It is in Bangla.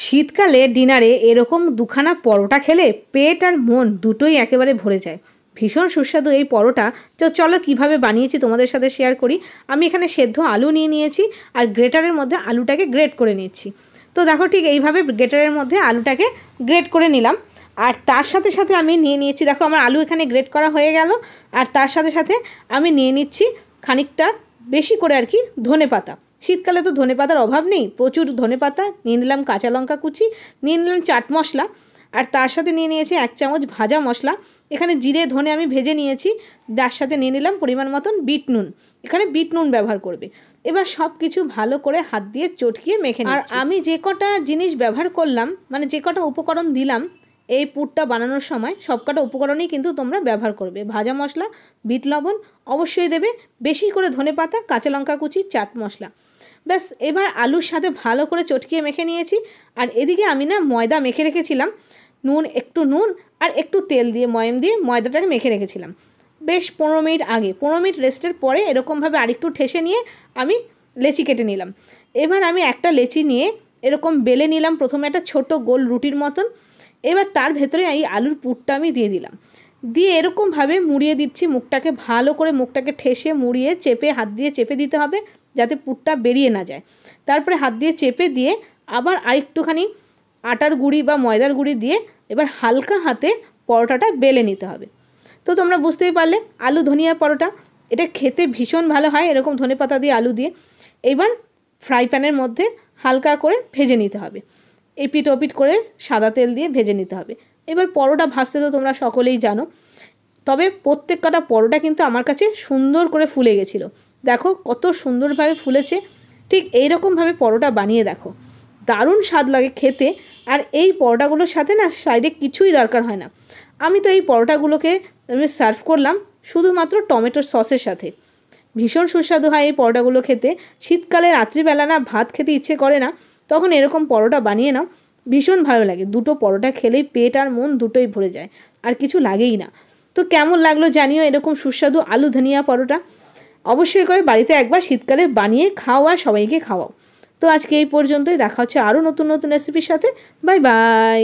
শীতকালে ডিনারে এরকম দুখানা পরোটা খেলে পেট আর মন দুটোই একেবারে ভরে যায়। ভীষণ সুস্বাদু এই পরোটা। তো চলো কিভাবে বানিয়েছি তোমাদের সাথে শেয়ার করি। আমি এখানে সেদ্ধ আলু নিয়ে নিয়েছি আর গ্রেটারের মধ্যে আলুটাকে গ্রেট করে নিচ্ছি। তো দেখো ঠিক এইভাবে গ্রেটারের মধ্যে আলুটাকে গ্রেট করে নিলাম। আর তার সাথে সাথে আমি নিয়ে নিয়েছি, দেখো আমার আলু এখানে গ্রেট করা হয়ে গেল। আর তার সাথে সাথে আমি নিয়ে নিচ্ছি খানিকটা বেশি করে আর কি ধনেপাতা। শীতকালে তো ধনেপাতার অভাব নেই, প্রচুর ধনেপাতা নিয়ে নিলাম। কাঁচা লঙ্কা কুচি নিয়ে নিলাম, চাট মশলা, আর তার সাথে নিয়ে নিয়েছি 1 চামচ ভাজা মশলা। এখানে জিরে ধনে আমি ভেজে নিয়েছি। তার সাথে নিয়ে নিলাম পরিমাণ মতন বিট নুন, এখানে বিট নুন ব্যবহার করবে। এবার সব কিছু ভালো করে হাত দিয়ে চটকিয়ে মেখে নিচ্ছি। আর আমি যে কটা জিনিস ব্যবহার করলাম, মানে যে কটা উপকরণ দিলাম এই পুরটা বানানোর সময়, সব কটা উপকরণই কিন্তু তোমরা ব্যবহার করবে। ভাজা মশলা, বিট লবণ অবশ্যই দেবে, বেশি করে ধনেপাতা, কাঁচা লঙ্কা কুচি, চাট মশলা। ব্যাস এবার আলুর সাথে ভালো করে চটকিয়ে মেখে নিয়েছি। আর এদিকে আমি না ময়দা মেখে রেখেছিলাম, একটু নুন আর একটু তেল দিয়ে ময়াম দিয়ে ময়দাটাকে মেখে রেখেছিলাম বেশ 15 মিনিট আগে। 15 মিনিট রেস্টের পরে এরকমভাবে আরেকটু ঠেসে নিয়ে আমি লেচি কেটে নিলাম। এবার আমি একটা লেচি নিয়ে এরকম বেলে নিলাম, প্রথমে একটা ছোট গোল রুটির মতন। এবার তার ভেতরে এই আলুর পুরটা আমি দিয়ে দিলাম, দিয়ে এরকমভাবে মুড়িয়ে দিচ্ছি। মুখটাকে ভালো করে মুখটাকে ঠেসে মুড়িয়ে চেপে, হাত দিয়ে চেপে দিতে হবে যাতে পুরটা বেরিয়ে না যায়। তারপরে হাত দিয়ে চেপে দিয়ে আবার আরেকটুখানি আটার গুঁড়ি বা ময়দার গুঁড়ি দিয়ে এবার হালকা হাতে পরোটাটা বেলে নিতে হবে। তো তোমরা বুঝতেই পারলে আলু ধনিয়া পরোটা, এটা খেতে ভীষণ ভালো হয় এরকম ধনেপাতা দিয়ে আলু দিয়ে। এবার ফ্রাই প্যানের মধ্যে হালকা করে ভেজে নিতে হবে, এপিট ওপিট করে সাদা তেল দিয়ে ভেজে নিতে হবে। এবার পরোটা ভাজতে তো তোমরা সকলেই জানো, তবে প্রত্যেক কটা পরোটা কিন্তু আমার কাছে সুন্দর করে ফুলে গেছিলো। দেখো কত সুন্দরভাবে ফুলেছে। ঠিক এইরকমভাবে পরোটা বানিয়ে দেখো, দারুণ স্বাদ লাগে খেতে। আর এই পরোটাগুলোর সাথে না সাইডে কিছুই দরকার হয় না। আমি তো এই পরোটাগুলোকে আমি সার্ভ করলাম শুধুমাত্র টমেটোর সসের সাথে। ভীষণ সুস্বাদু হয় এই পরোটাগুলো খেতে। শীতকালে রাত্রিবেলা না ভাত খেতে ইচ্ছে করে না, তখন এরকম পরোটা বানিয়ে নাও, ভীষণ ভালো লাগে। দুটো পরোটা খেলেই পেট আর মন দুটোই ভরে যায়, আর কিছু লাগেই না। তো কেমন লাগলো জানিও এরকম সুস্বাদু আলু ধনিয়া পরোটা। অবশ্যই করে বাড়িতে একবার শীতকালে বানিয়ে খাও আর সবাইকে খাওয়াও। তো আজকে এই পর্যন্তই, দেখা হচ্ছে আরও নতুন নতুন রেসিপির সাথে। Bye bye.